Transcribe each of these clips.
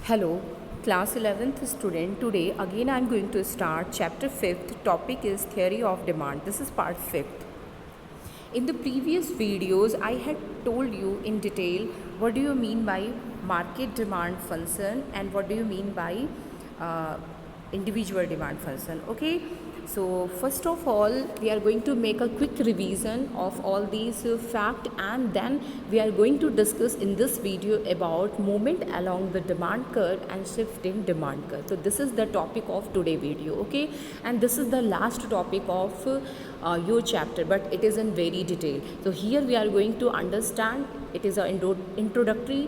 Hello, class 11th student. Today again I am going to start chapter 5th. Topic is theory of demand. This is part 5th. In the previous videos I had told you in detail what do you mean by market demand function and what do you mean by individual demand function. Okay, so first of all we are going to make a quick revision of all these fact, and then we are going to discuss in this video about movement along the demand curve and shift in demand curve. So this is the topic of today video. Okay, and this is the last topic of your chapter, but it is in very detail. So here we are going to understand, it is an introductory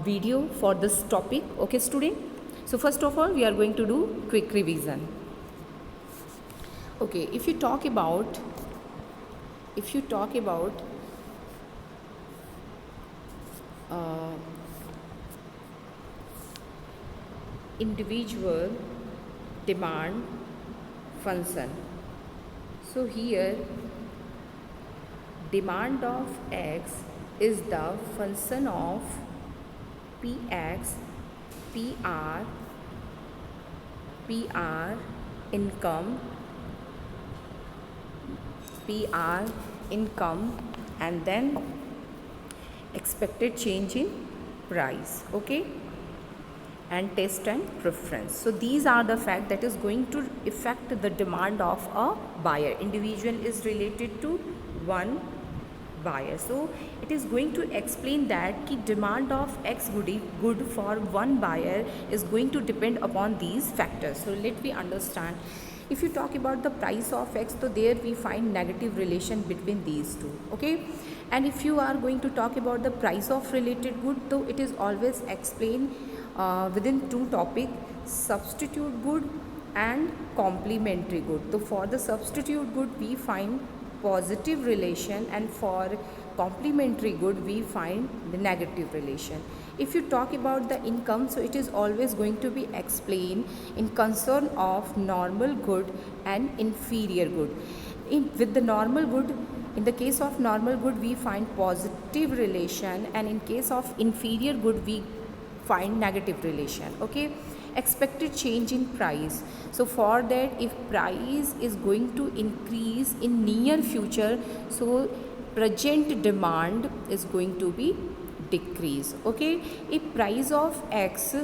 video for this topic. Okay student, so first of all we are going to do quick revision. Okay, if you talk about individual demand function, so here demand of x is the function of px, pr income, and then expected change in price. Okay, and taste and preference. So these are the fact that is going to affect the demand of a buyer. Individual is related to one buyer, so it is going to explain that ki demand of x good for one buyer is going to depend upon these factors. So let me understand. If you talk about the price of x, so there we find negative relation between these two. Okay, and if you are going to talk about the price of related good, so it is always explained within two topic, substitute good and complementary good. So for the substitute good we find positive relation, and for complementary good we find the negative relation. If you talk about the income, so it is always going to be explained in concern of normal good and inferior good. With the normal good, in the case of normal good we find positive relation, and in case of inferior good we find negative relation. Okay, expected change in price. So for that, if price is going to increase in near future, so present demand is going to be decrease. Okay, if price of x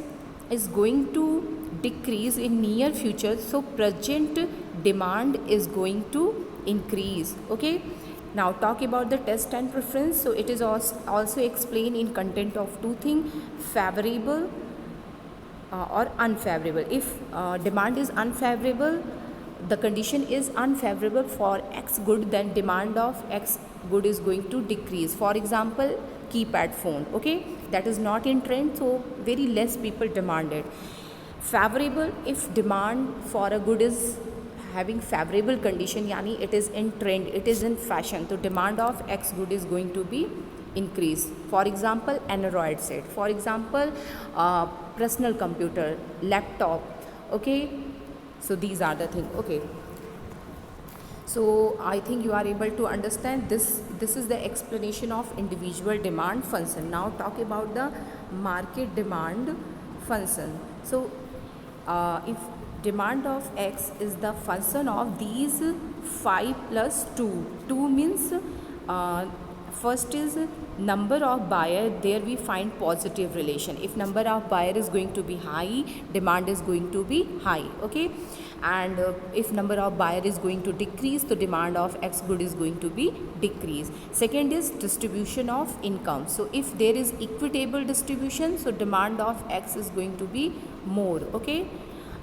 is going to decrease in near future, so present demand is going to increase. Okay, now talk about the test and preference. So it is also explained in content of two things, favorable or unfavorable. If demand is unfavorable, the condition is unfavorable for x good, then demand of x good is going to decrease. For example, keypad phone. Okay, that is not in trend, so very less people demand it. Favorable, if demand for a good is having favorable condition, yani it is in trend, it is in fashion, so demand of x good is going to be increase. For example, Android set, for example personal computer, laptop. Okay, so these are the things. Okay, so I think you are able to understand this. This is the explanation of individual demand function. Now talk about the market demand function. So if demand of x is the function of these 5 plus 2. 2 means first is number of buyer, there we find positive relation. If number of buyer is going to be high, demand is going to be high. Okay, and if number of buyer is going to decrease, the demand of x good is going to be decrease. Second is distribution of income. So if there is equitable distribution, so demand of x is going to be more. Okay,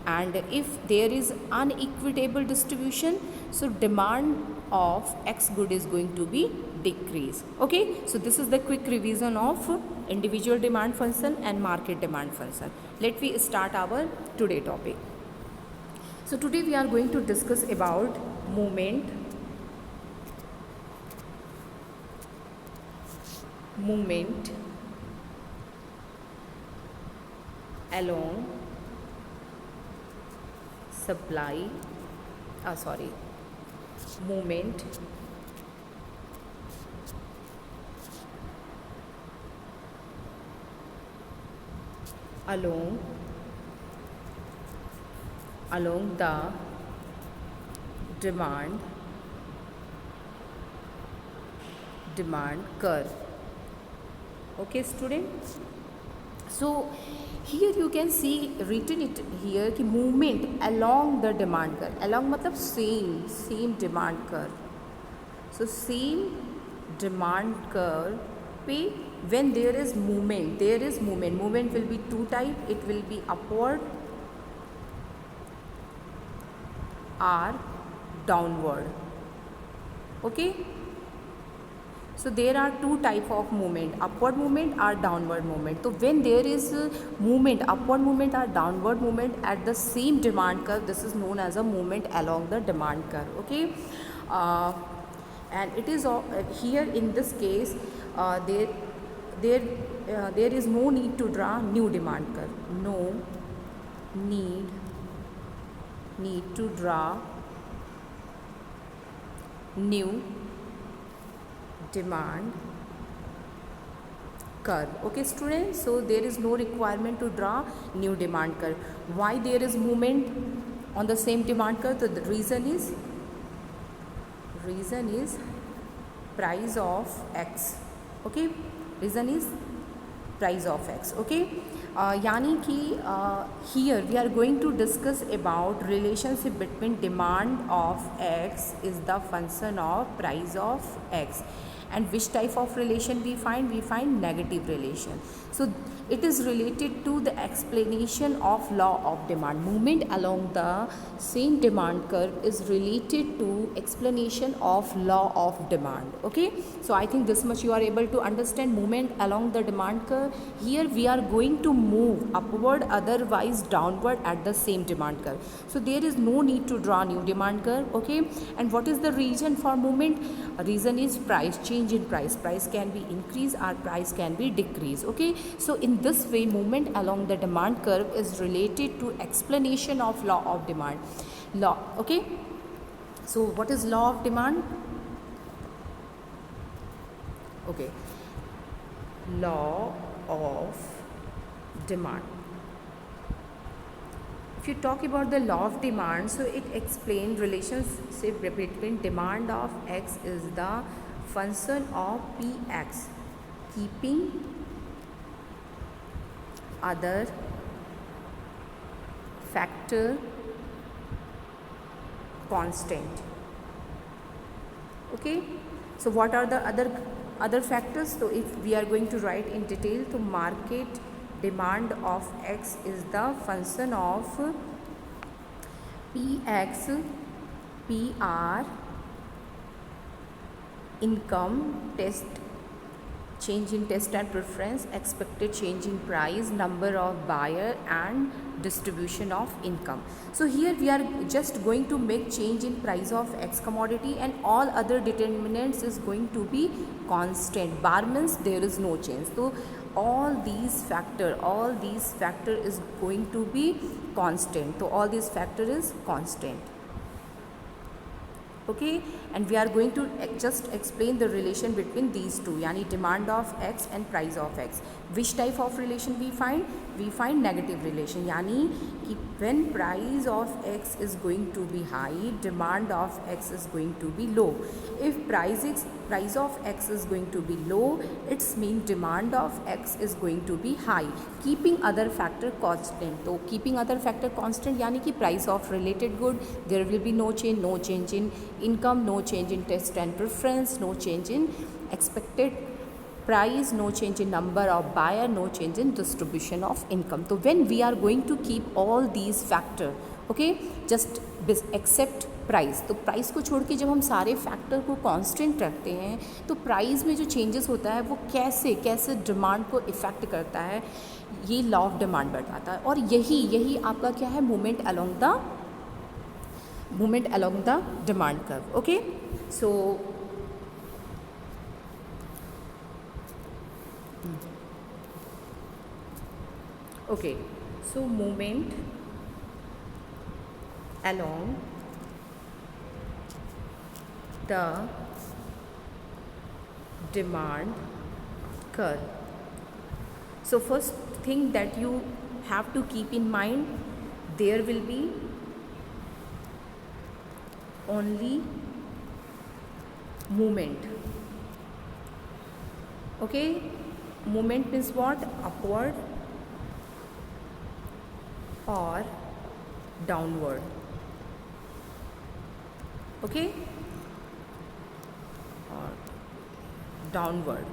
and if there is unequitable distribution, so demand of x good is going to be decrease. Okay, so this is the quick revision of individual demand function and market demand function. Let me start our today topic. So today we are going to discuss about movement along movement along the demand curve. Okay student, so here you can see written it here कि movement along the demand curve, along मतलब same demand curve. So same demand curve पे when there is movement will be two type, it will be upward or downward. Okay, so there are two type of movement, upward movement or downward movement. So when there is movement, upward movement or downward movement at the same demand curve, this is known as a movement along the demand curve. Okay, and it is here in this case there is no need to draw new demand curve, no need to draw new demand curve. Okay students, so there is no requirement to draw new demand curve. Why there is movement on the same demand curve? So the reason is price of x. Okay, reason is price of x. Okay, यानी कि here we are going to discuss about relationship between demand of x is the function of price of x. And which type of relation we find? We find negative relation. So it is related to the explanation of law of demand. Movement along the same demand curve is related to explanation of law of demand. Okay, so I think this much you are able to understand movement along the demand curve. Here we are going to move upward, otherwise downward at the same demand curve. So there is no need to draw new demand curve. Okay, and what is the reason for movement? Reason is price, change in price. Price can be increase or price can be decrease. Okay, so in this way movement along the demand curve is related to explanation of law of demand. Law. Okay, so what is law of demand? Okay, law of demand. If you talk about the law of demand, so it explains relationship between demand of x is the function of px, keeping other factor constant. Okay, so what are the other factors? So if we are going to write in detail, to market demand of x is the function of px, pr, income, test, change in test and preference, expected change in price, number of buyer and distribution of income. So here we are just going to make change in price of x commodity and all other determinants is going to be constant. Bar means there is no change. So all these factor is going to be constant. So all these factor is constant. Okay, and we are going to just explain the relation between these two, yani demand of x and price of x. Which type of relation we find? We find negative relation, yani कि when price of x is going to be high, demand of x is going to be low. If price of x is going to be low, it's mean demand of x is going to be high, keeping other factor constant. So keeping other factor constant yani कि price of related good, there will be no change in income, no change in test and preference, no change in expected price, no change in number of buyer, no change in distribution of income. So when we are going to keep all these factor, okay, just except price, तो price को छोड़ के जब हम सारे factor को constant रखते हैं तो प्राइस में जो चेंजेस होता है वो कैसे डिमांड को इफ़ेक्ट करता है, ये लॉ ऑफ डिमांड बताता है. और यही आपका क्या है, movement along the demand curve. Okay, so movement along the demand curve. So first thing that you have to keep in mind, there will be only movement. Okay, movement means what? Upward or downward. Okay, or downward.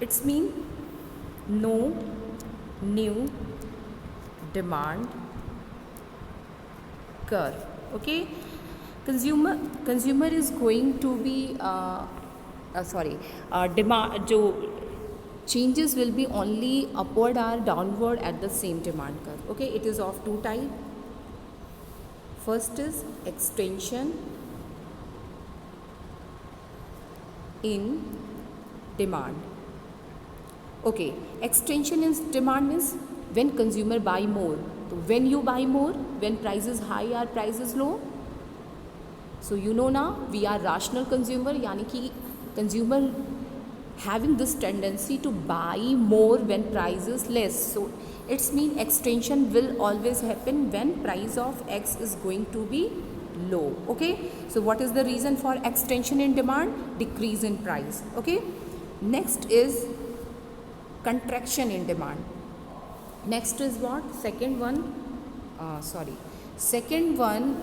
It's mean no new demand curve. Okay, consumer is going to be demand जो changes will be only upward or downward at the same demand curve. Okay, it is of two type. First is extension in demand. Okay, extension in demand means when consumer buy more. So when you buy more, when price is high or price is low. So you know now we are rational consumer, यानी कि consumer having this tendency to buy more when price is less. So it's mean extension will always happen when price of X is going to be low. Okay, so what is the reason for extension in demand? Decrease in price. Okay, next is contraction in demand. Next is what? Second one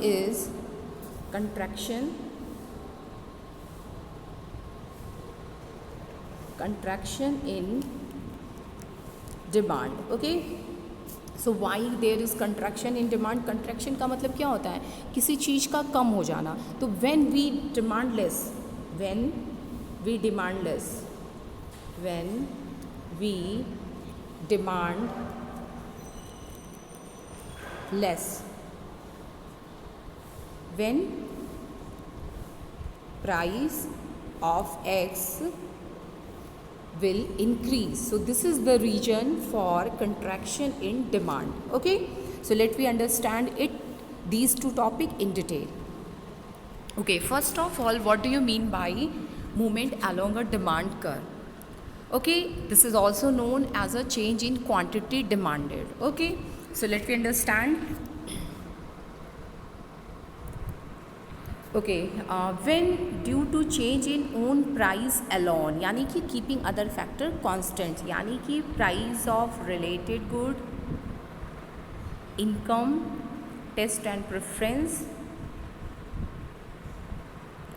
is contraction in demand. Okay, so why there is contraction in demand? Contraction का मतलब क्या होता है? किसी चीज़ का कम हो जाना. तो when we demand less, when we demand less, when price of X will increase. So this is the reason for contraction in demand. Okay, so let me understand these two topics in detail. Okay, first of all, what do you mean by movement along a demand curve? Okay, this is also known as a change in quantity demanded. Okay, so let me understand. Okay, when due to change in own price alone, यानी कि keeping other factor constant, यानी कि price of related good, income, taste and preference,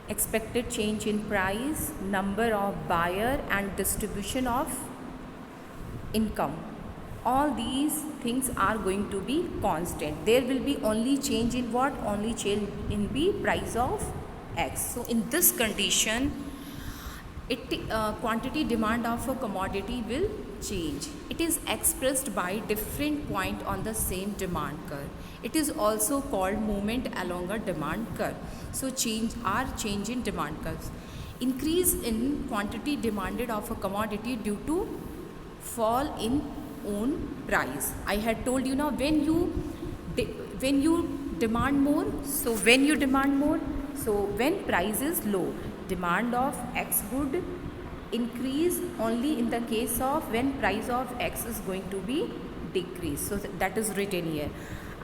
expected change in price, number of buyer and distribution of income. All these things are going to be constant. There will be only change in what? Only change in the price of X. So in this condition, quantity demand of a commodity will change. It is expressed by different point on the same demand curve. It is also called movement along a demand curve. So change in demand curves. Increase in quantity demanded of a commodity due to fall in own price. I had told you now, when you demand more, so when price is low, demand of X good increase only in the case of when price of X is going to be decreased. So that is written here.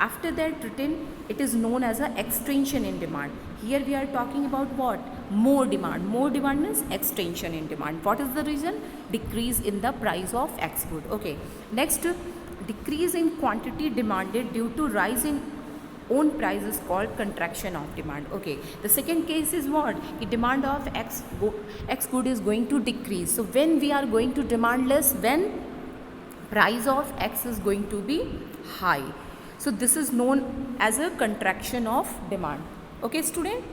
After that written, it is known as a extension in demand. Here we are talking about what? More demand. More demand means extension in demand. What is the reason? Decrease in the price of X good. Okay. Next, decrease in quantity demanded due to rise in own price is called contraction of demand. Okay. The second case is what? The demand of X good is going to decrease. So when we are going to demand less, when price of X is going to be high. So this is known as a contraction of demand. Okay, student?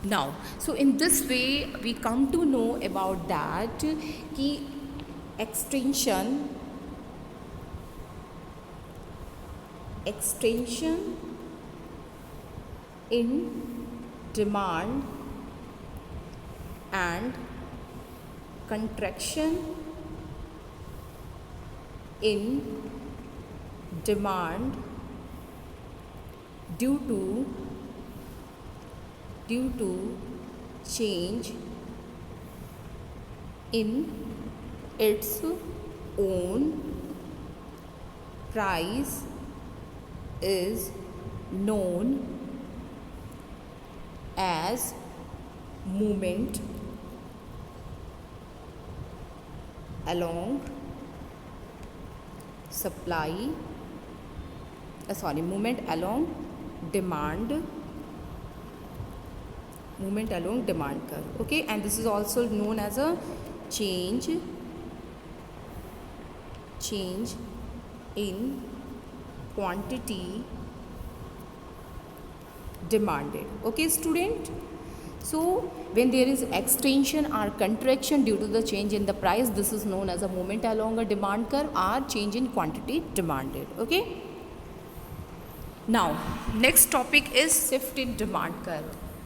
Now, so in this way we come to know about that कि extension in demand and contraction in demand due to change in its own price is known as movement along movement along demand curve. Okay, and this is also known as a change in quantity demanded. Okay student, so when there is extension or contraction due to the change in the price, this is known as a movement along a demand curve or change in quantity demanded. Okay, now next topic is shift in demand curve,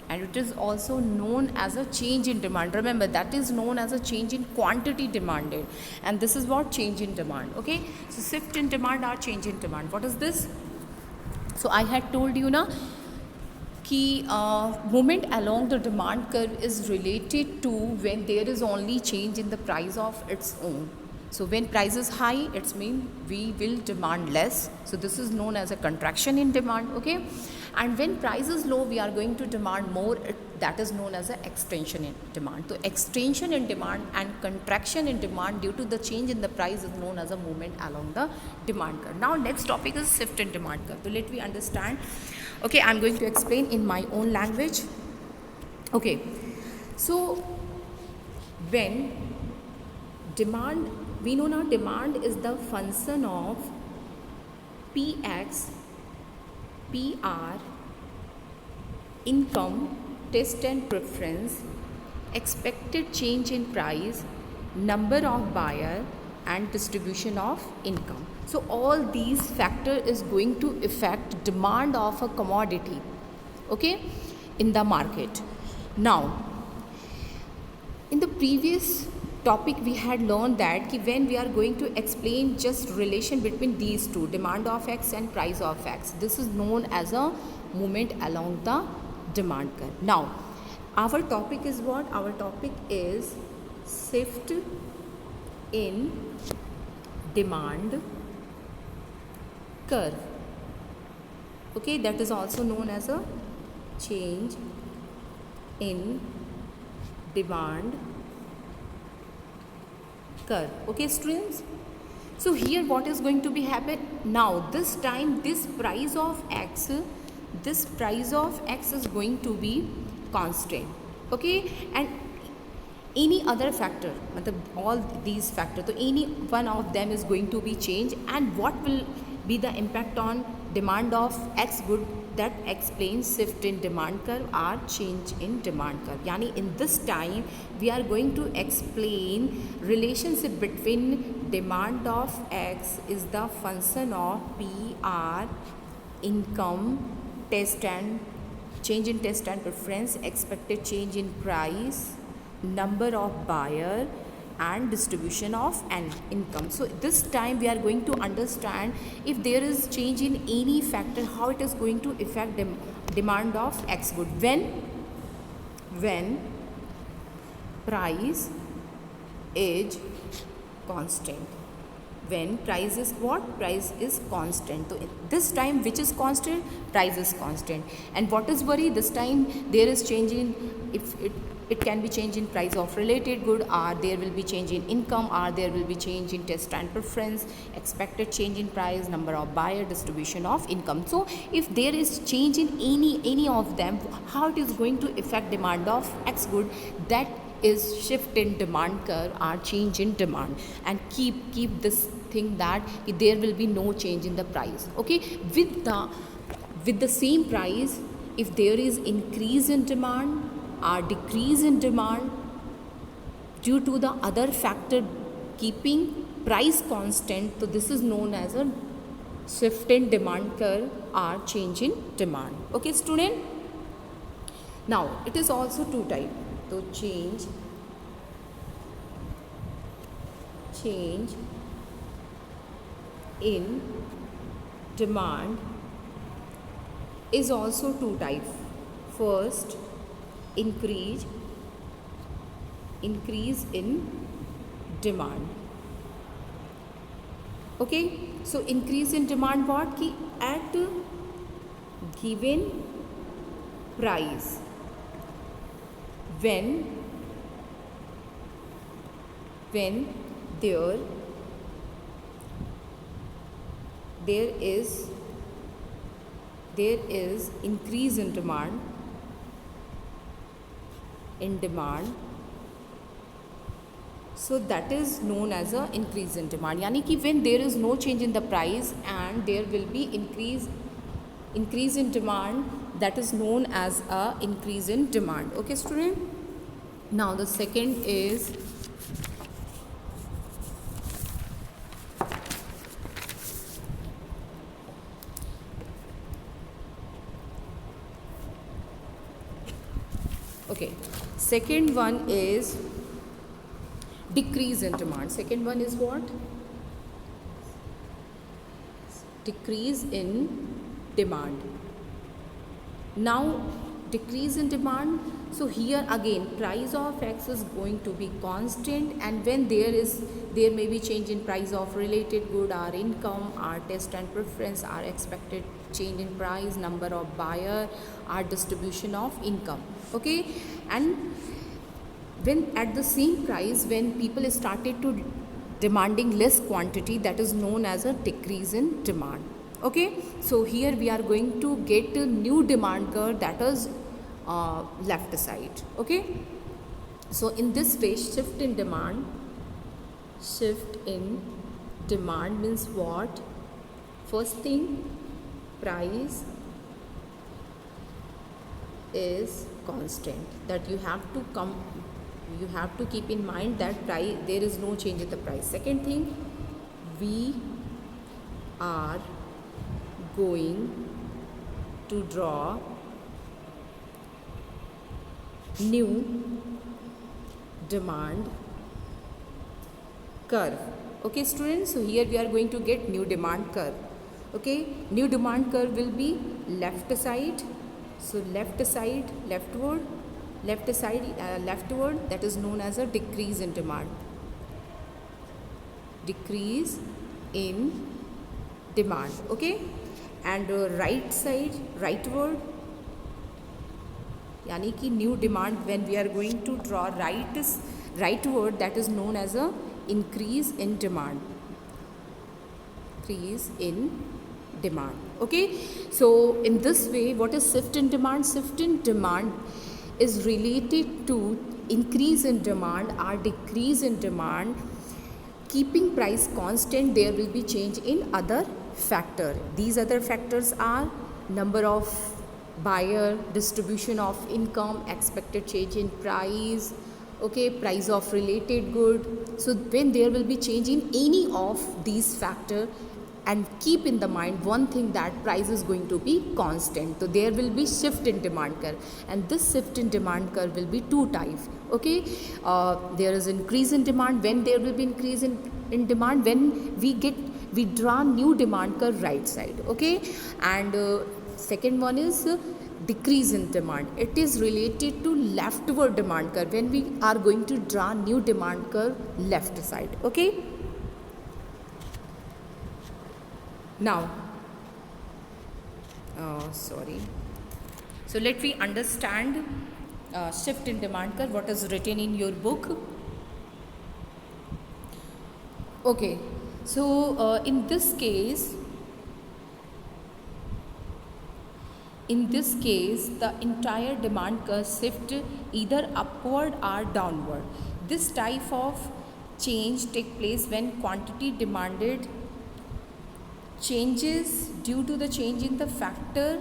and it is also known as a change in demand. Remember, that is known as a change in quantity demanded, and this is what change in demand. Okay, so shift in demand or change in demand, what is this? So I had told you na कि movement along the demand curve is related to when there is only change in the price of its own. So when price is high, it's mean we will demand less. So this is known as a contraction in demand. Okay, and when price is low, we are going to demand more. That is known as an extension in demand. So extension in demand and contraction in demand due to the change in the price is known as a movement along the demand curve. Now next topic is shift in demand curve. So let me understand. Okay, I'm going to explain in my own language. Okay, so when demand, we know now demand is the function of Px, PR, income, taste and preference, expected change in price, number of buyer and distribution of income. So all these factor is going to affect demand of a commodity, okay, in the market. Now in the previous topic we had learned that when we are going to explain just relation between these two, demand of X and price of X, this is known as a movement along the demand curve. Now our topic is what? Our topic is shift in demand curve. Okay, that is also known as a change in demand curve. Okay students, so here what is going to be happen now? This time this price of X is going to be constant. Okay, and any other factor, all these factors, so any one of them is going to be changed, and what will be the impact on demand of X good? That explains shift in demand curve or change in demand curve. Yani in this time we are going to explain relationship between demand of X is the function of PR, income, taste and change in taste and preference, expected change in price, number of buyer and distribution of an income. So this time we are going to understand if there is change in any factor, how it is going to affect demand of X good. When price is constant. When price is what? Price is constant. So this time which is constant? Price is constant. And what is worry? This time there is change in, if it can be change in price of related good, or there will be change in income, or there will be change in taste and preference, expected change in price, number of buyer, distribution of income. So if there is change in any of them, how it is going to affect demand of X good? That is shift in demand curve or change in demand. And keep this thing that there will be no change in the price. Okay, with the same price, if there is increase in demand or decrease in demand due to the other factor keeping price constant, so this is known as a shift in demand curve or change in demand. Okay student, now it is also two type. So change in demand is also two types. First, increase in demand. Okay, so increase in demand what ki at given price when there is increase in demand so that is known as a increase in demand. यानी कि when there is no change in the price and there will be increase in demand, that is known as a increase in demand. Okay student, now the second is okay, second one is decrease in demand. Second one is what? Decrease in demand. Now decrease in demand, so here again price of X is going to be constant, and when there may be change in price of related good, our income, our taste and preference, our expected change in price, number of buyer, our distribution of income. Okay, and when at the same price when people started to demanding less quantity, that is known as a decrease in demand. Okay, so here we are going to get a new demand curve, that is left side. Okay, so in this way shift in demand means what? First thing, price is constant, that you have to keep in mind that price, there is no change in the price. Second thing, we are going to draw new demand curve. Okay students, so here we are going to get new demand curve. Okay, new demand curve will be left side, so left side leftward, that is known as a decrease in demand. Decrease in demand. Okay, and right side rightward, यानी कि new demand when we are going to draw rightward, that is known as a increase in demand. Increase in demand. Okay, so in this way, what is shift in demand? Shift in demand is related to increase in demand or decrease in demand. Keeping price constant, there will be change in other factor. These other factors are number of buyer, distribution of income, expected change in price, okay, price of related good. So when there will be change in any of these factor, and keep in the mind one thing, that price is going to be constant, so there will be shift in demand curve, and this shift in demand curve will be two types. Okay, there is increase in demand. When there will be increase in demand, when we draw new demand curve right side. Okay, and second one is decrease in demand. It is related to leftward demand curve, when we are going to draw new demand curve left side. Okay, now so let me understand shift in demand curve, what is written in your book. Okay, so in this case the entire demand curve shift either upward or downward. This type of change take place when quantity demanded changes due to the change in the factor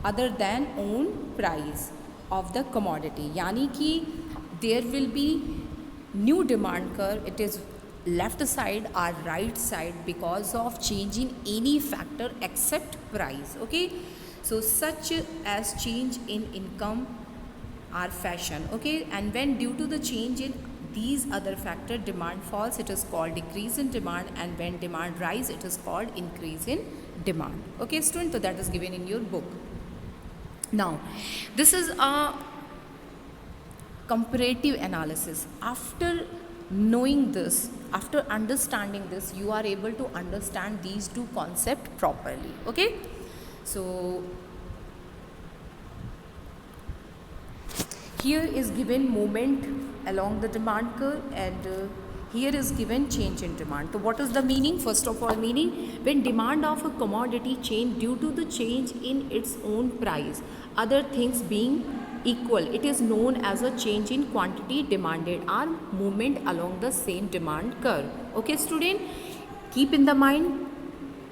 other than own price of the commodity. यानी कि there will be new demand curve, it is left side or right side because of change in any factor except price. Okay, so such as change in income or fashion. Okay, and when due to the change in these other factor demand falls, it is called decrease in demand, and when demand rise, it is called increase in demand. Okay student, so that is given in your book. Now this is a comparative analysis. After knowing this, after understanding this, you are able to understand these two concepts properly. Okay, so here is given movement along the demand curve, and here is given change in demand. So what is the meaning? First of all, meaning when demand of a commodity change due to the change in its own price, other things being equal, it is known as a change in quantity demanded or movement along the same demand curve. Okay student, keep in the mind,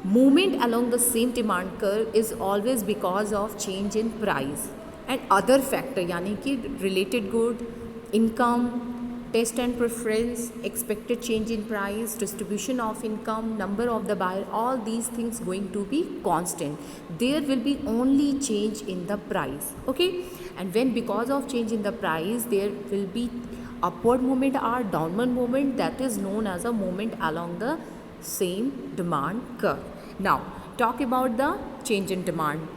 movement along the same demand curve is always because of change in price and other factor, यानी कि related good, income, taste and preference, expected change in price, distribution of income, number of the buyer, all these things going to be constant. There will be only change in the price. Okay, and when because of change in the price there will be upward movement or downward movement, that is known as a movement along the same demand curve. Now talk about the change in demand.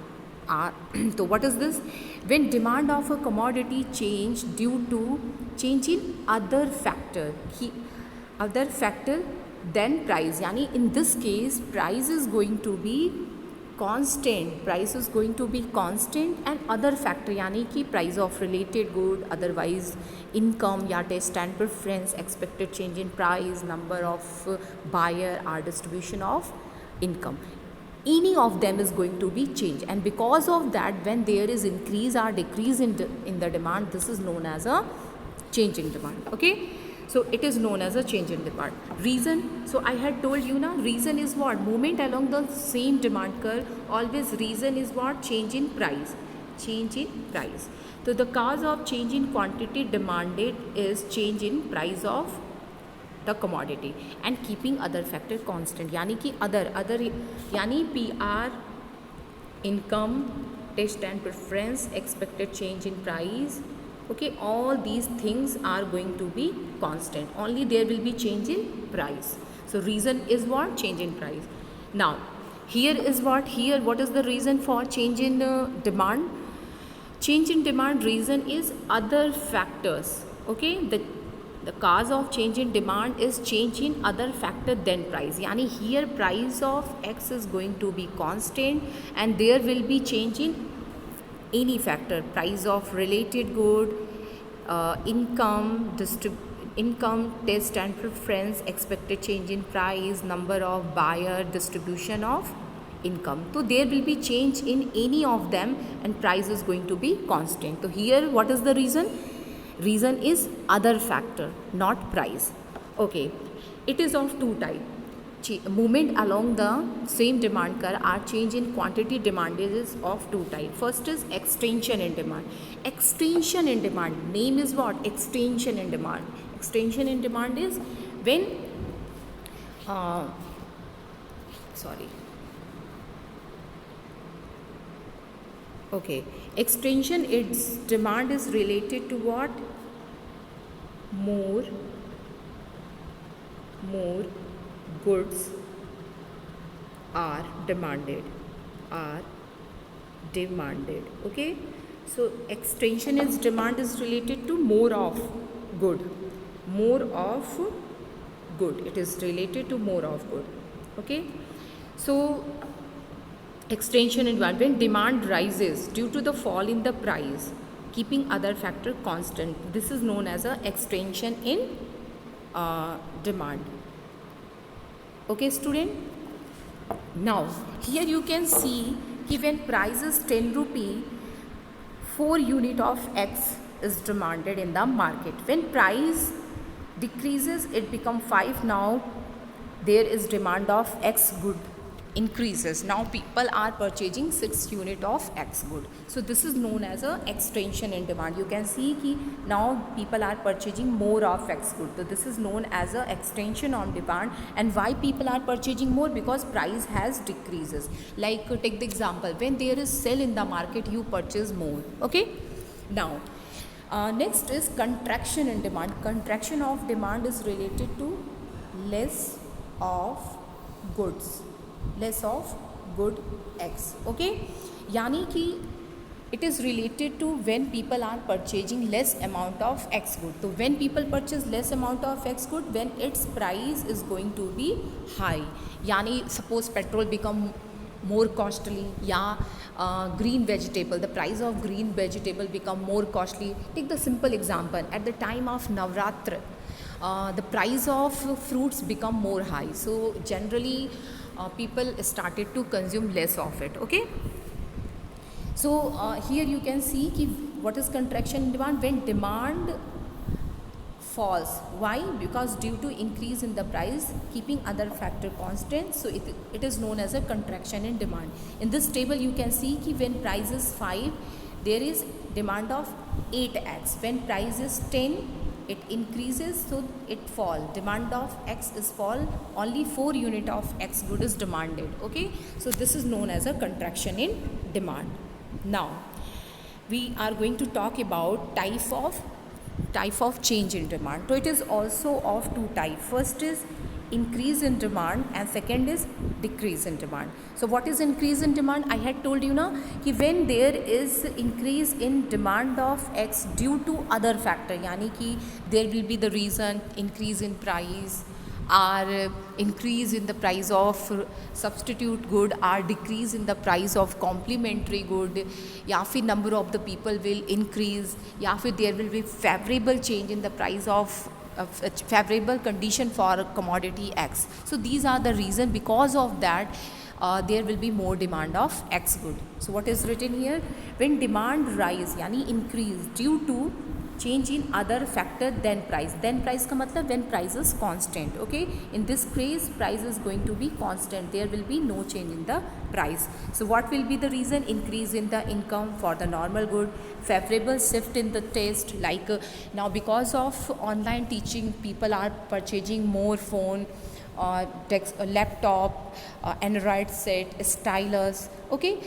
So what is this? When demand of a commodity change due to change in other factor than price, यानी in this case price is going to be constant, price is going to be constant and other factor यानी कि price of related good, otherwise income या taste and preference, expected change in price, number of buyer or distribution of income, any of them is going to be changed, and because of that when there is increase or decrease in the demand, this is known as a change in demand. Okay, so it is known as a change in demand. Reason, so I had told you now, reason is what? Movement along the same demand curve, always reason is what? Change in price, change in price. So the cause of change in quantity demanded is change in price of the commodity and keeping other factor constant, यानी कि other यानी PR, income, taste and preference, expected change in price. Okay, all these things are going to be constant, only there will be change in price. So reason is what? Change in price. Now here is what? Here what is the reason for change in demand? Change in demand reason is other factors. Okay, the cause of change in demand is change in other factor than price, यानी here price of X is going to be constant and there will be change in any factor, price of related good, income, taste and preference, expected change in price, number of buyer, distribution of income. So there will be change in any of them and price is going to be constant. So here what is the reason? Reason is other factor, not price. Okay, it is of two types. Movement along the same demand curve or change in quantity demanded is of two types. First is extension in demand. Extension in demand, name is what? Extension in demand. Extension in demand is when okay, extension its demand is related to what? More goods are demanded. Okay, so extension is demand is related to more of good. It is related to more of good. Okay, so extension in demand, when demand rises due to the fall in the price, keeping other factor constant, this is known as a extension in demand. Okay student, now here you can see कि when price is 10 rupee, 4 unit of X is demanded in the market. When price decreases it become 5, now there is demand of X good increases, now people are purchasing 6 unit of X good. So this is known as a extension in demand. You can see कि now people are purchasing more of X good. So this is known as a extension on demand. And why people are purchasing more? Because price has decreases. Like take the example, when there is sale in the market, you purchase more. Okay, now next is contraction in demand. Contraction of demand is related to less of good X. Okay, यानी कि it is related to when people are purchasing less amount of X good. So when people purchase less amount of X good, when its price is going to be high, यानी suppose petrol become more costly, या green vegetable, the price of green vegetable become more costly. Take the simple example, at the time of Navratra, the price of fruits become more high, so generally people started to consume less of it. Okay, so here you can see ki what is contraction in demand. When demand falls, why? Because due to increase in the price keeping other factor constant, so it is known as a contraction in demand. In this table you can see ki when price is 5, there is demand of 8x. When price is 10, it increases, so it fall, demand of X is fall, only 4 unit of X good is demanded. Okay, so this is known as a contraction in demand. Now we are going to talk about type of change in demand. So it is also of two types. First is increase in demand and second is decrease in demand. So what is increase in demand? I had told you na कि when there is increase in demand of X due to other factor, यानी कि there will be the reason increase in price, or increase in the price of substitute good, or decrease in the price of complementary good, या फिर number of the people will increase, या फिर there will be favorable change in the price of favorable condition for commodity X. So these are the reason, because of that there will be more demand of X good. So what is written here? When demand rise यानी increase due to change in other factor than price का मतलब when price is constant. Okay, in this case price is going to be constant, there will be no change in the price. So what will be the reason? Increase in the income for the normal good, favorable shift in the taste, like now because of online teaching people are purchasing more phone, laptop, Android set, stylus. Okay,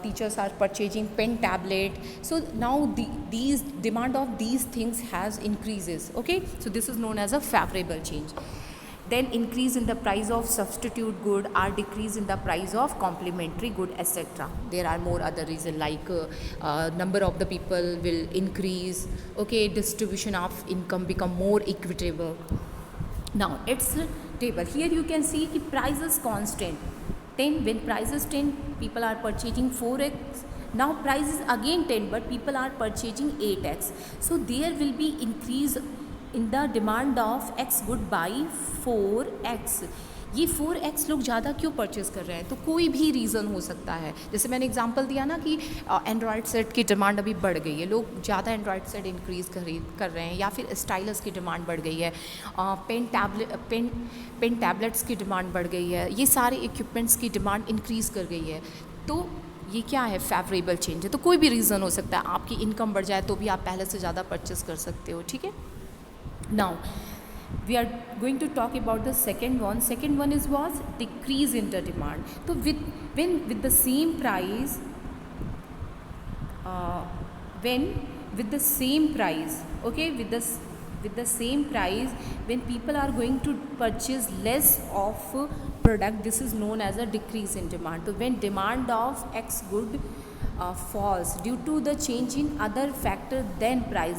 teachers are purchasing pen, tablet. So now these demand of these things has increases. Okay, so this is known as a favorable change. Then increase in the price of substitute good, or decrease in the price of complementary good, etc. There are more other reasons, like number of the people will increase. Okay, distribution of income become more equitable. Now it's table. Here you can see the price is constant. 10, when price is 10, people are purchasing 4x. Now price is again 10, but people are purchasing 8x. So there will be increase in the demand of X good by 4x. ये 4x लोग ज़्यादा क्यों purchase कर रहे हैं? तो कोई भी रीज़न हो सकता है. जैसे मैंने एग्जांपल दिया ना कि एंड्रॉयड सेट की डिमांड अभी बढ़ गई है, लोग ज़्यादा एंड्रॉयड सेट इंक्रीज़ कर रहे हैं, या फिर स्टाइलस की डिमांड बढ़ गई है, पेन टैबलेट्स की डिमांड बढ़ गई है, ये सारे इक्विपमेंट्स की डिमांड इंक्रीज़ कर गई है. तो ये क्या है? फेवरेबल चेंज है. तो कोई भी रीज़न हो सकता है, आपकी इनकम बढ़ जाए तो भी आप पहले से ज़्यादा परचेज़ कर सकते हो. ठीक है. Now we are going to talk about the second one. Second one is was decrease in the demand. So with the same price, okay, with the same price, when people are going to purchase less of product, this is known as a decrease in demand. So when demand of X good falls due to the change in other factor than price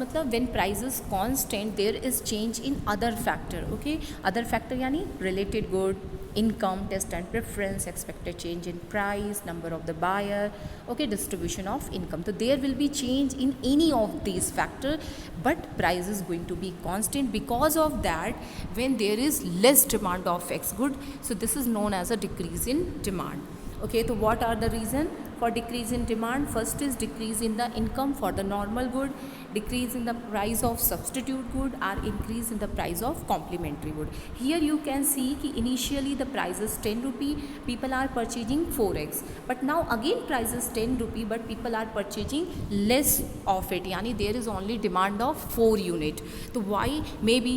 मतलब when price is constant there is change in other factor. Okay, other factor यानी related good, income, taste and preference, expected change in price, number of the buyer, okay, distribution of income. So there will be change in any of these factor, but price is going to be constant. Because of that, when there is less demand of X good, so this is known as a decrease in demand. Okay, so what are the reason for decrease in demand? First is decrease in the income for the normal good, decrease in the price of substitute good, or increase in the price of complementary good. Here you can see कि initially the price is 10 rupee, people are purchasing 4x, but now again price is 10 rupee, but people are purchasing less of it, यानी there is only demand of 4 unit. So why? Maybe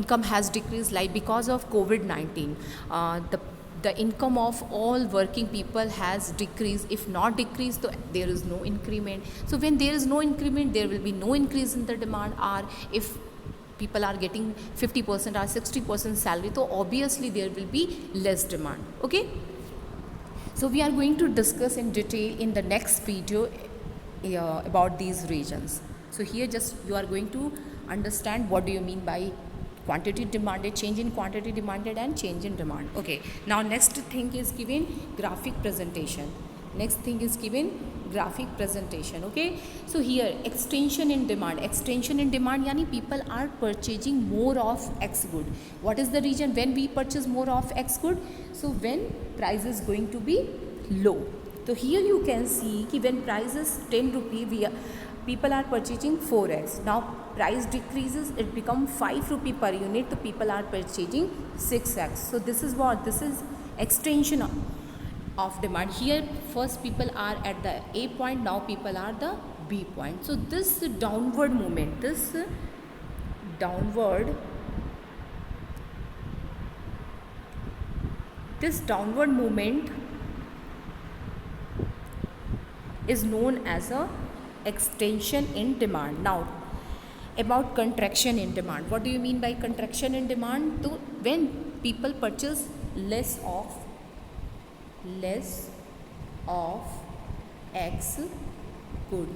income has decreased, like because of COVID-19, the income of all working people has decreased. If not decreased, so there is no increment. So when there is no increment, there will be no increase in the demand. Or if people are getting 50% or 60% salary, so obviously there will be less demand. Okay. So we are going to discuss in detail in the next video about these regions. So here just you are going to understand what do you mean by quantity demanded, change in quantity demanded and change in demand. Okay, now next thing is given graphic presentation. Next thing is given graphic presentation. Okay, so here extension in demand. Extension in demand yani people are purchasing more of X good. What is the reason when we purchase more of X good? So when price is going to be low. So here you can see ki when price is 10 rupee, people are purchasing 4x. Now price decreases, it becomes 5 rupee per unit, so people are purchasing 6x. So this is what? This is extension of demand. Here first people are at the A point, now people are the B point. So this downward movement, this downward movement is known as a extension in demand. Now about contraction in demand, what do you mean by contraction in demand? So when people purchase less of X good,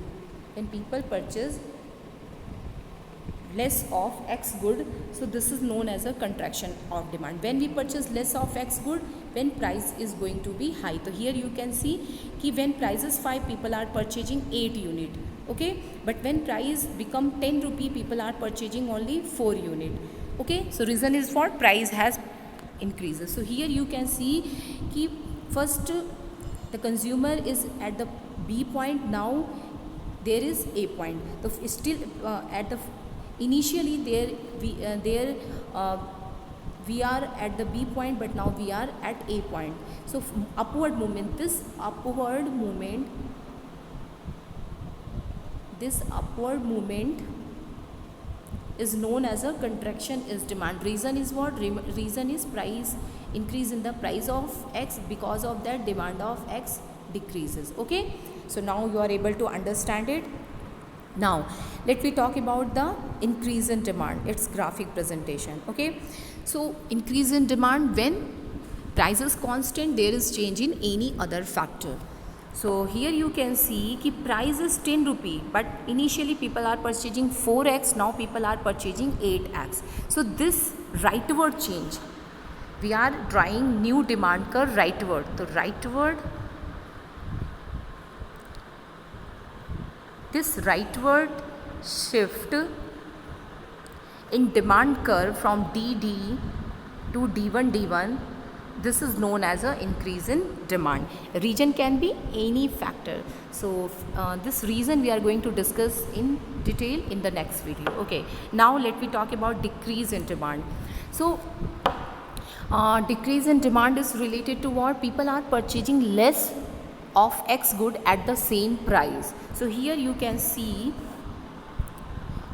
when people purchase less of X good, so this is known as a contraction of demand. When we purchase less of X good, when price is going to be high. So here you can see कि when price is 5, people are purchasing 8 unit. Okay, but when price become 10 rupee, people are purchasing only 4 unit. Okay, so reason is what? Price has increases. So here you can see कि first the consumer is at the B point, now there is A point. So still at the initially we are at the B point, but now we are at A point. So upward movement, this upward movement is known as a contraction is demand. Reason is what? Reason is price increase in the price of X, because of that demand of X decreases. Okay, so now you are able to understand it. Now let me talk about the increase in demand, its graphic presentation. Okay, so increase in demand, when price is constant, there is change in any other factor. So here you can see कि price is 10 rupee, but initially people are purchasing 4x, now people are purchasing 8x. So this rightward change, we are drawing new demand curve rightward. So rightward, this rightward shift in demand curve from DD to D1, this is known as a increase in demand. Region can be any factor. So this reason we are going to discuss in detail in the next video. Okay, now let me talk about decrease in demand. So decrease in demand is related to what? People are purchasing less of X good at the same price. So here you can see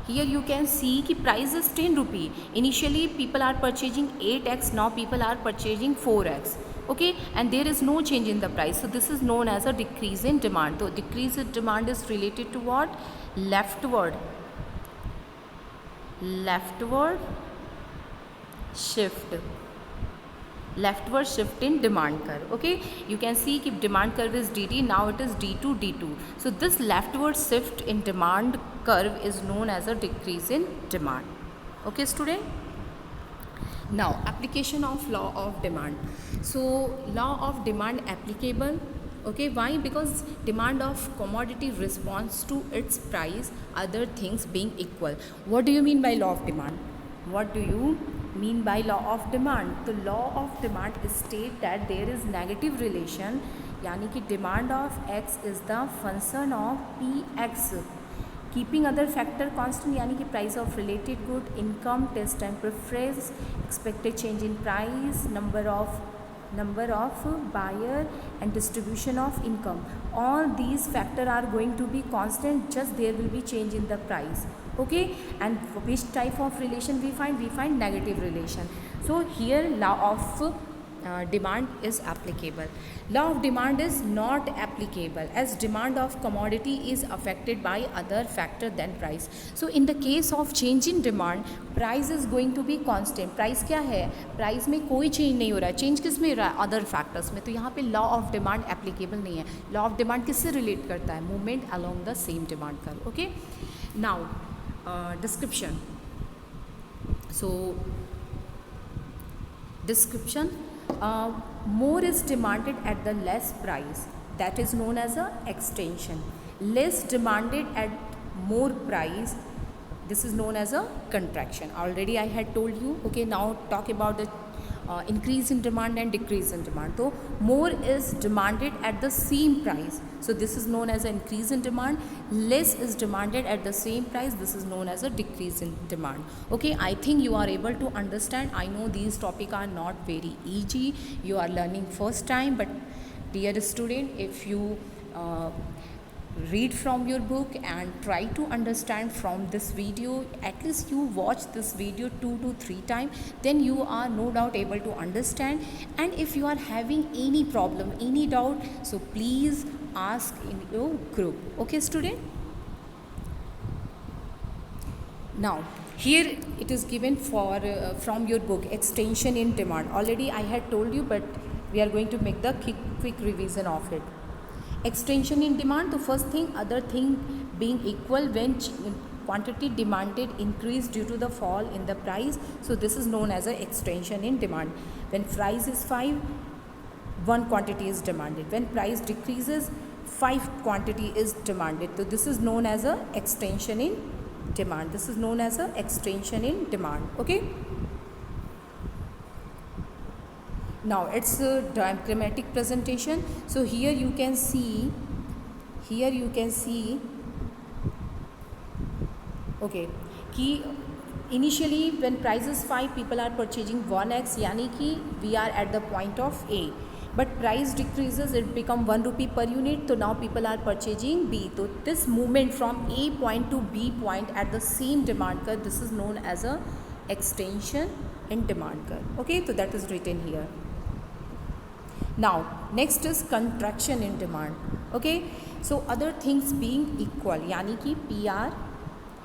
कि price is 10 rupee. Initially people are purchasing 8x, now people are purchasing 4x. Okay, and there is no change in the price. So this is known as a decrease in demand. So decrease in demand is related to what? Leftward shift in demand curve. Okay, you can see if demand curve is DD, now it is D2. So this leftward shift in demand curve is known as a decrease in demand. Okay student, now application of law of demand. So law of demand applicable. Okay, why? Because demand of commodity responds to its price, other things being equal. What do you mean by law of demand? What do you mean by law of demand? The law of demand states that there is negative relation, यानी कि demand of X is the function of Px, keeping other factor constant, यानी कि price of related good, income, test time preference, expected change in price, number of buyer and distribution of income. All these factors are going to be constant, just there will be change in the price. Okay, and which type of relation we find? We find negative relation. So here law of demand is applicable. Law of demand is not applicable as demand of commodity is affected by other factor than price. So in the case of change in demand, price is going to be constant. price क्या है, price में कोई change नहीं हो रहा है, change किस में हो रहा है, other factors में. तो यहाँ पे law of demand applicable नहीं है. law of demand किससे relate करता है, movement along the same demand curve. Okay, now description. So description, more is demanded at the less price, that is known as a extension. Less demanded at more price, this is known as a contraction. Already I had told you. Okay, now talk about the increase in demand and decrease in demand. So more is demanded at the same price, so this is known as an increase in demand. Less is demanded at the same price, this is known as a decrease in demand. Okay, I think you are able to understand. I know these topics are not very easy, you are learning first time, but dear student, if you read from your book and try to understand from this video, at least you watch this video 2 to 3 times, then you are no doubt able to understand. And if you are having any problem, any doubt, so please ask in your group. Okay student, now here it is given for from your book, extension in demand. Already I had told you, but we are going to make the quick revision of it. Extension in demand, the first thing, other thing being equal when quantity demanded increase due to the fall in the price, so this is known as a extension in demand. When price is 5, 1 quantity is demanded. When price decreases, 5 quantity is demanded, so this is known as a extension in demand. This is known as a extension in demand. Okay, now it's a diagrammatic presentation. So here you can see, okay, कि initially when price is 5, people are purchasing 1x, यानी कि we are at the point of A, but price decreases, it become 1 rupee per unit, so now people are purchasing B. So this movement from A point to B point at the same demand curve, this is known as a extension in demand curve. Okay, so that is written here. Now next is contraction in demand. Okay, so other things being equal, यानी कि PR,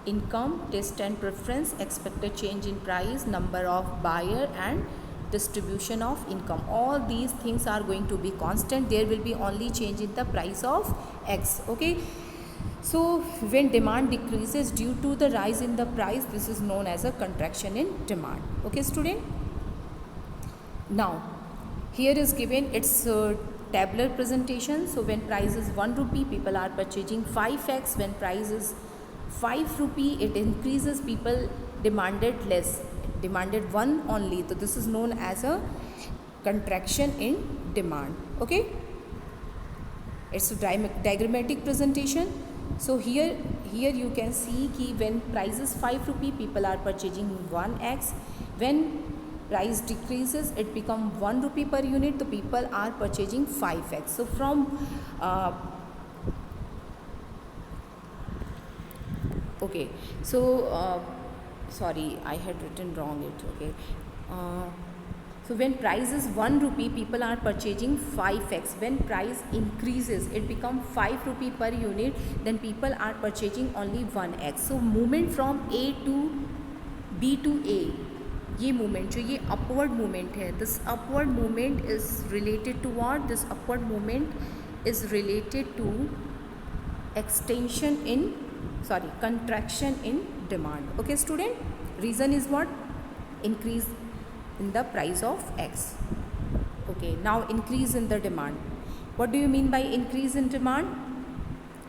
income, taste and preference, expected change in price, number of buyer and distribution of income, all these things are going to be constant. There will be only change in the price of X. Okay, so when demand decreases due to the rise in the price, this is known as a contraction in demand. Okay student, now here is given its tabular presentation. So when price is 1 rupee, people are purchasing 5x. When price is 5 rupee, it increases, people demanded less, demanded 1 only, so this is known as a contraction in demand. Okay, it's a diagrammatic presentation. So here you can see कि when price is 5 rupee, people are purchasing 1x. When price decreases, it become 1 rupee per unit, so people are purchasing 5x. So from okay, so sorry, I had written wrong it. Okay, so when price is 1 rupee, people are purchasing 5x. When price increases, it become 5 rupee per unit, then people are purchasing only 1x. So movement from A to B to A, ये movement जो ये upward movement है, this upward movement is related to what? This upward movement is related to contraction in demand. Okay student, reason is what? Increase in the price of X. Okay, now increase in the demand. What do you mean by increase in demand?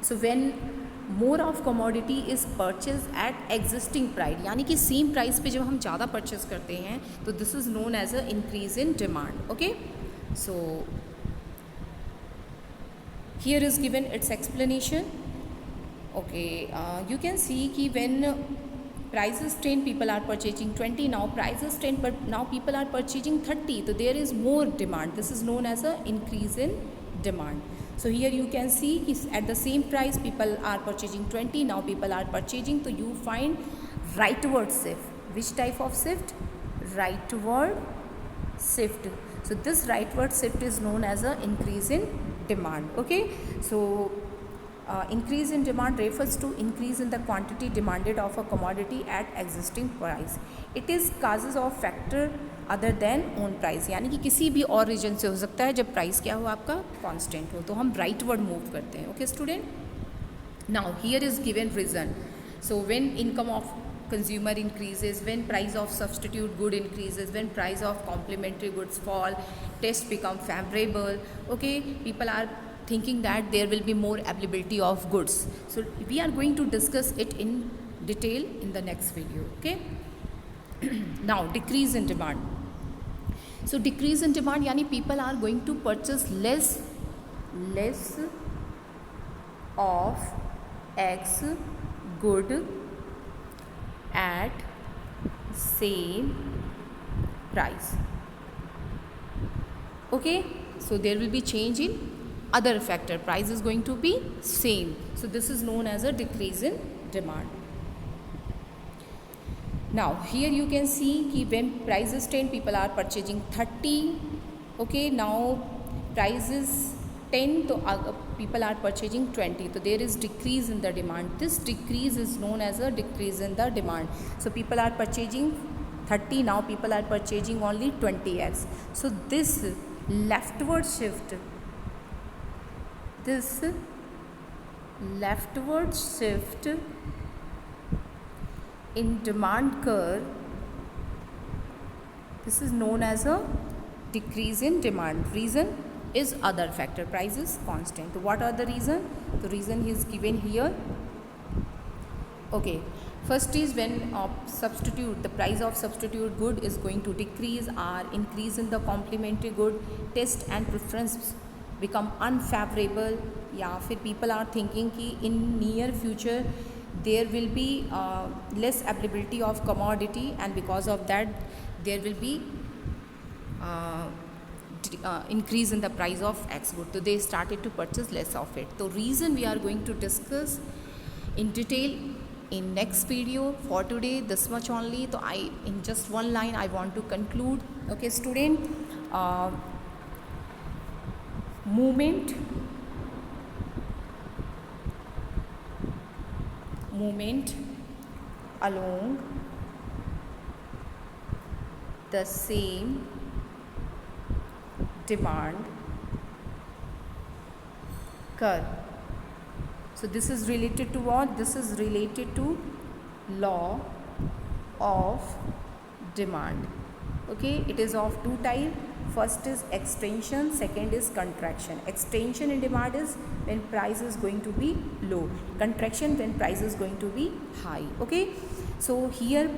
So when more of commodity is purchased at existing price, यानी कि same price पे जब हम ज़्यादा purchase करते हैं, तो this is known as a increase in demand. Okay, so here is given its explanation. Okay, you can see कि when price is 10, people are purchasing 20. Now price is 10, but now people are purchasing 30, so there is more demand. This is known as a increase in demand. So here you can see at the same price people are purchasing 20, now people are purchasing, so you find rightward shift. Which type of shift? Rightward shift. So this rightward shift is known as a increase in demand. Okay, so increase in demand refers to increase in the quantity demanded of a commodity at existing price. It is causes of factor other than own price, यानी कि किसी भी और reason से हो सकता है जब प्राइस क्या हो आपका कांस्टेंट हो, तो हम राइट वर्ड मूव करते हैं. Okay student, now here is given reason. So when income of consumer increases, when price of substitute good increases, when price of complementary goods fall, tests become favorable. Okay, people are thinking that there will be more availability of goods. So we are going to discuss it in detail in the next video. Okay. Now decrease in demand. So decrease in demand yani people are going to purchase less of X good at same price. Okay, so there will be change in other factor, price is going to be same, so this is known as a decrease in demand. Now here you can see कि when price is 10 people are purchasing 30. Okay, now price is 10 तो people are purchasing 20, so there is decrease in the demand. This decrease is known as a decrease in the demand. So people are purchasing 30, now people are purchasing only 20x. So this leftward shift in demand curve, this is known as a decrease in demand. Reason is other factor, price is constant. So what are the reason? The reason is given here. Okay, first is when the price of substitute good is going to decrease or increase in the complementary good, taste and preference become unfavorable. या फिर people are thinking कि in near future there will be less availability of commodity, and because of that there will be increase in the price of X good, so they started to purchase less of it. So reason we are going to discuss in detail in next video. For today this much only. So in just one line I want to conclude. Okay student, movement along the same demand curve. So this is related to what? This is related to law of demand. Okay, it is of two type. First is extension, second is contraction. Extension in demand is when price is going to be low, contraction when price is going to be high. Okay, so here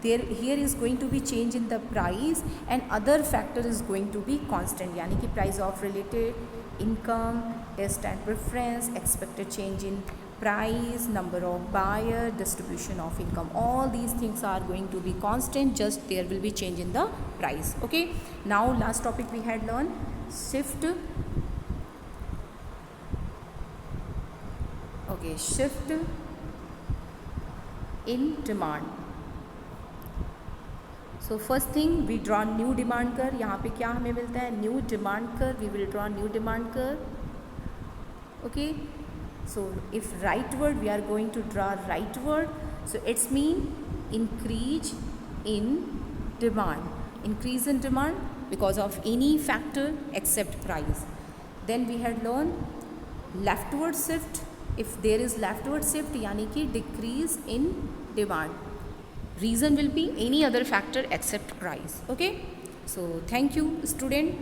is going to be change in the price and other factor is going to be constant, यानी कि price of related income, taste and preference, expected change in price, number of buyer, distribution of income, all these things are going to be constant, just there will be change in the price. Okay, now last topic we had learned shift. Okay, shift in demand. So first thing we draw new demand curve. यहाँ पे क्या हमें मिलता है? New demand curve. We will draw new demand curve. Okay, so if rightward we are going to draw rightward, so it's mean increase in demand, increase in demand because of any factor except price. Then we had learned leftward shift. If there is leftward shift यानी कि decrease in demand, reason will be any other factor except price. Okay, so thank you student.